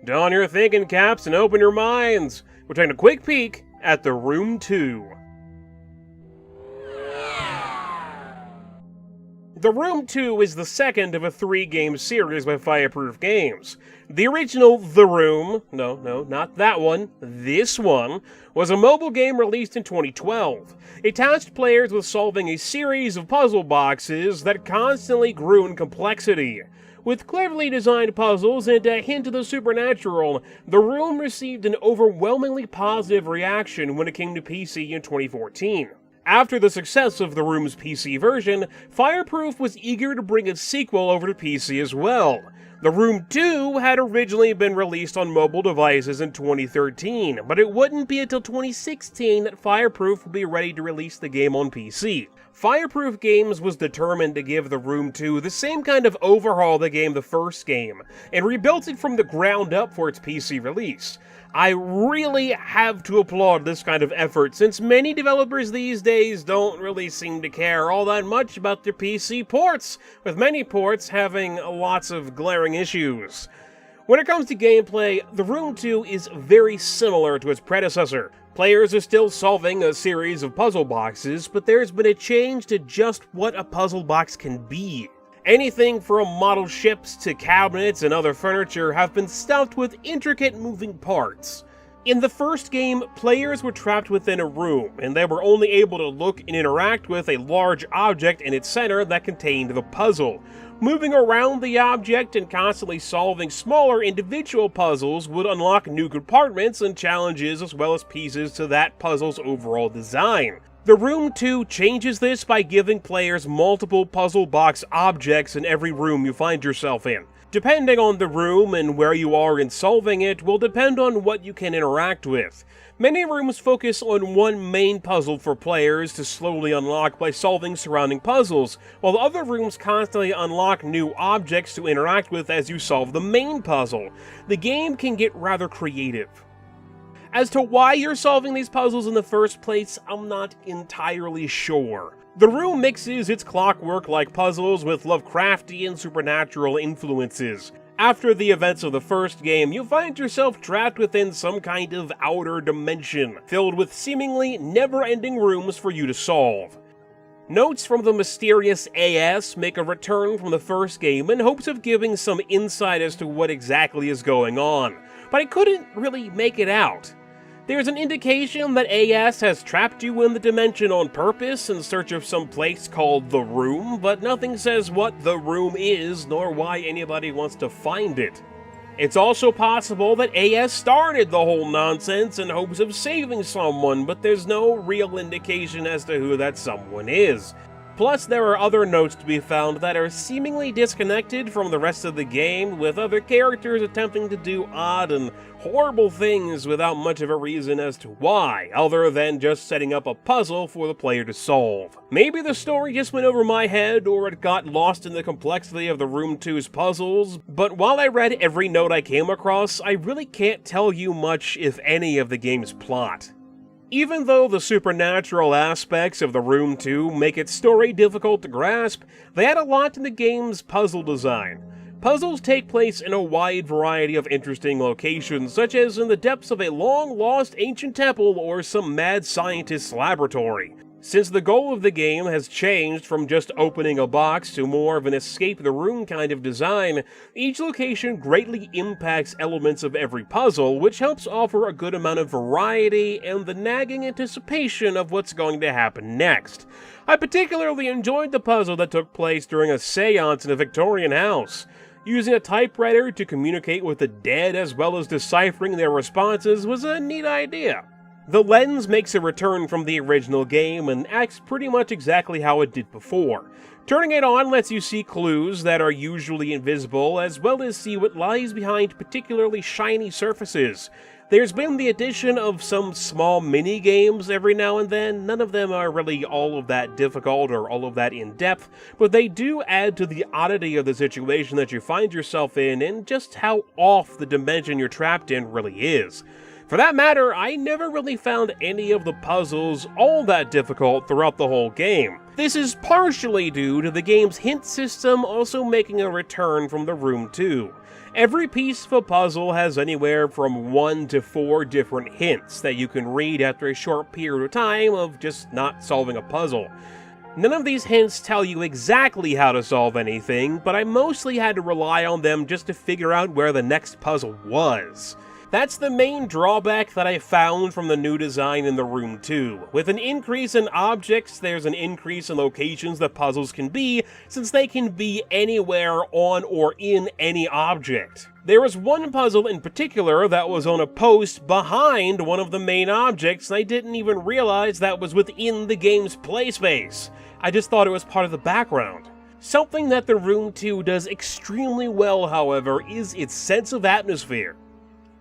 Don your thinking caps and open your minds. We're taking a quick peek at The Room 2. The Room 2 is the second of a 3-game series by Fireproof Games. The original The Room, no, not that one, this one, was a mobile game released in 2012. It tasked players with solving a series of puzzle boxes that constantly grew in complexity. With cleverly designed puzzles and a hint of the supernatural, The Room received an overwhelmingly positive reaction when it came to PC in 2014. After the success of The Room's PC version, Fireproof was eager to bring its sequel over to PC as well. The Room 2 had originally been released on mobile devices in 2013, but it wouldn't be until 2016 that Fireproof would be ready to release the game on PC. Fireproof Games was determined to give The Room 2 the same kind of overhaul that gave the first game, and rebuilt it from the ground up for its PC release. I really have to applaud this kind of effort, since many developers these days don't really seem to care all that much about their PC ports, with many ports having lots of glaring issues. When it comes to gameplay, The Room 2 is very similar to its predecessor. Players are still solving a series of puzzle boxes, but there's been a change to just what a puzzle box can be. Anything from model ships to cabinets and other furniture have been stuffed with intricate moving parts. In the first game, players were trapped within a room, and they were only able to look and interact with a large object in its center that contained the puzzle. Moving around the object and constantly solving smaller individual puzzles would unlock new compartments and challenges as well as pieces to that puzzle's overall design. The Room 2 changes this by giving players multiple puzzle box objects in every room you find yourself in. Depending on the room and where you are in solving it will depend on what you can interact with. Many rooms focus on one main puzzle for players to slowly unlock by solving surrounding puzzles, while other rooms constantly unlock new objects to interact with as you solve the main puzzle. The game can get rather creative. As to why you're solving these puzzles in the first place, I'm not entirely sure. The Room mixes its clockwork-like puzzles with Lovecraftian supernatural influences. After the events of the first game, you find yourself trapped within some kind of outer dimension, filled with seemingly never-ending rooms for you to solve. Notes from the mysterious AS make a return from the first game in hopes of giving some insight as to what exactly is going on, but I couldn't really make it out. There's an indication that AS has trapped you in the dimension on purpose in search of some place called The Room, but nothing says what The Room is, nor why anybody wants to find it. It's also possible that AS started the whole nonsense in hopes of saving someone, but there's no real indication as to who that someone is. Plus, there are other notes to be found that are seemingly disconnected from the rest of the game, with other characters attempting to do odd and horrible things without much of a reason as to why, other than just setting up a puzzle for the player to solve. Maybe the story just went over my head, or it got lost in the complexity of the Room 2's puzzles, but while I read every note I came across, I really can't tell you much, if any, of the game's plot. Even though the supernatural aspects of The Room 2 make its story difficult to grasp, they add a lot to the game's puzzle design. Puzzles take place in a wide variety of interesting locations, such as in the depths of a long-lost ancient temple or some mad scientist's laboratory. Since the goal of the game has changed from just opening a box to more of an escape the room kind of design, each location greatly impacts elements of every puzzle, which helps offer a good amount of variety and the nagging anticipation of what's going to happen next. I particularly enjoyed the puzzle that took place during a seance in a Victorian house. Using a typewriter to communicate with the dead as well as deciphering their responses was a neat idea. The lens makes a return from the original game and acts pretty much exactly how it did before. Turning it on lets you see clues that are usually invisible, as well as see what lies behind particularly shiny surfaces. There's been the addition of some small mini-games every now and then. None of them are really all of that difficult or all of that in-depth, but they do add to the oddity of the situation that you find yourself in and just how off the dimension you're trapped in really is. For that matter, I never really found any of the puzzles all that difficult throughout the whole game. This is partially due to the game's hint system also making a return from the Room 2. Every piece of a puzzle has anywhere from 1 to 4 different hints that you can read after a short period of time of just not solving a puzzle. None of these hints tell you exactly how to solve anything, but I mostly had to rely on them just to figure out where the next puzzle was. That's the main drawback that I found from the new design in the Room 2. With an increase in objects, there's an increase in locations that puzzles can be, since they can be anywhere on or in any object. There was one puzzle in particular that was on a post behind one of the main objects, and I didn't even realize that was within the game's playspace. I just thought it was part of the background. Something that the Room 2 does extremely well, however, is its sense of atmosphere.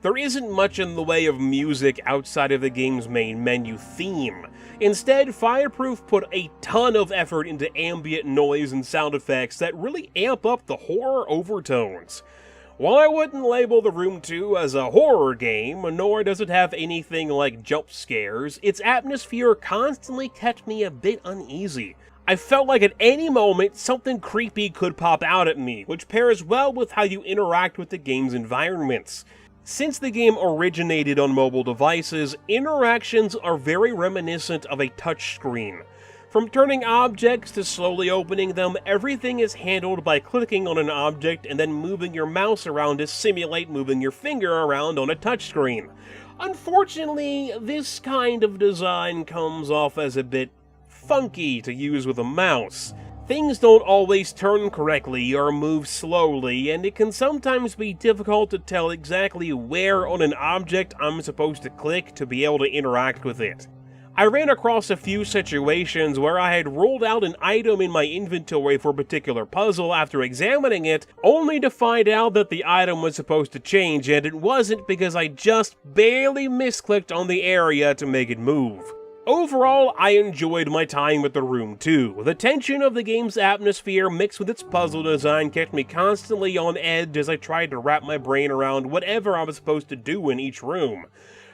There isn't much in the way of music outside of the game's main menu theme. Instead, Fireproof put a ton of effort into ambient noise and sound effects that really amp up the horror overtones. While I wouldn't label the Room 2 as a horror game, nor does it have anything like jump scares, its atmosphere constantly kept me a bit uneasy. I felt like at any moment something creepy could pop out at me, which pairs well with how you interact with the game's environments. Since the game originated on mobile devices, interactions are very reminiscent of a touchscreen. From turning objects to slowly opening them, everything is handled by clicking on an object and then moving your mouse around to simulate moving your finger around on a touchscreen. Unfortunately, this kind of design comes off as a bit funky to use with a mouse. Things don't always turn correctly or move slowly, and it can sometimes be difficult to tell exactly where on an object I'm supposed to click to be able to interact with it. I ran across a few situations where I had rolled out an item in my inventory for a particular puzzle after examining it, only to find out that the item was supposed to change, and it wasn't because I just barely misclicked on the area to make it move. Overall, I enjoyed my time with the Room 2. The tension of the game's atmosphere mixed with its puzzle design kept me constantly on edge as I tried to wrap my brain around whatever I was supposed to do in each room.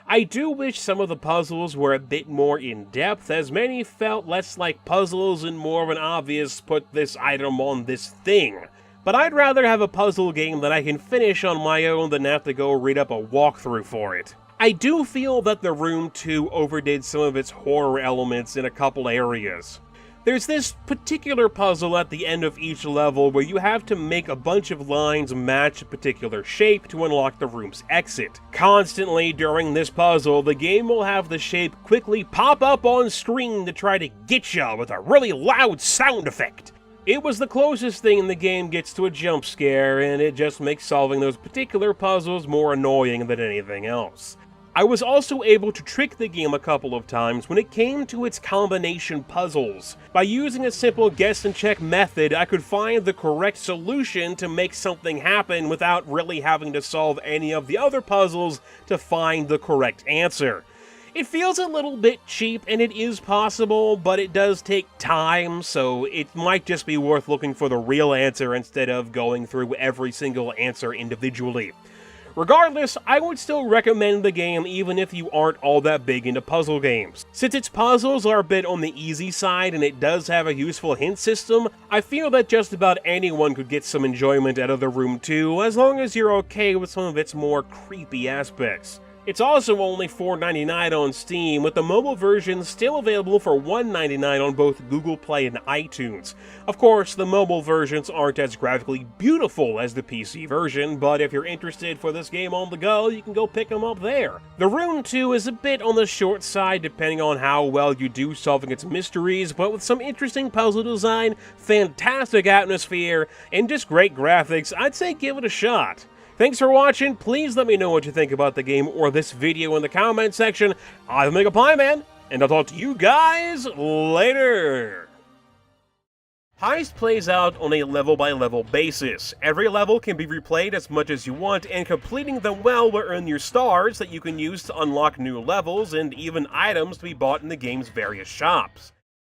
I do wish some of the puzzles were a bit more in-depth, as many felt less like puzzles and more of an obvious put this item on this thing. But I'd rather have a puzzle game that I can finish on my own than have to go read up a walkthrough for it. I do feel that the Room 2 overdid some of its horror elements in a couple areas. There's this particular puzzle at the end of each level where you have to make a bunch of lines match a particular shape to unlock the room's exit. Constantly during this puzzle, the game will have the shape quickly pop up on screen to try to get you with a really loud sound effect. It was the closest thing the game gets to a jump scare, and it just makes solving those particular puzzles more annoying than anything else. I was also able to trick the game a couple of times when it came to its combination puzzles. By using a simple guess and check method, I could find the correct solution to make something happen without really having to solve any of the other puzzles to find the correct answer. It feels a little bit cheap, and it is possible, but it does take time, so it might just be worth looking for the real answer instead of going through every single answer individually. Regardless, I would still recommend the game even if you aren't all that big into puzzle games. Since its puzzles are a bit on the easy side and it does have a useful hint system, I feel that just about anyone could get some enjoyment out of the Room 2 as long as you're okay with some of its more creepy aspects. It's also only $4.99 on Steam, with the mobile version still available for $1.99 on both Google Play and iTunes. Of course, the mobile versions aren't as graphically beautiful as the PC version, but if you're interested for this game on the go, you can go pick them up there. The Room 2 is a bit on the short side depending on how well you do solving its mysteries, but with some interesting puzzle design, fantastic atmosphere, and just great graphics, I'd say give it a shot. Thanks for watching. Please let me know what you think about the game or this video in the comment section. I'm Megapieman, and I'll talk to you guys later. Heist plays out on a level-by-level basis. Every level can be replayed as much as you want, and completing them well will earn you stars that you can use to unlock new levels and even items to be bought in the game's various shops.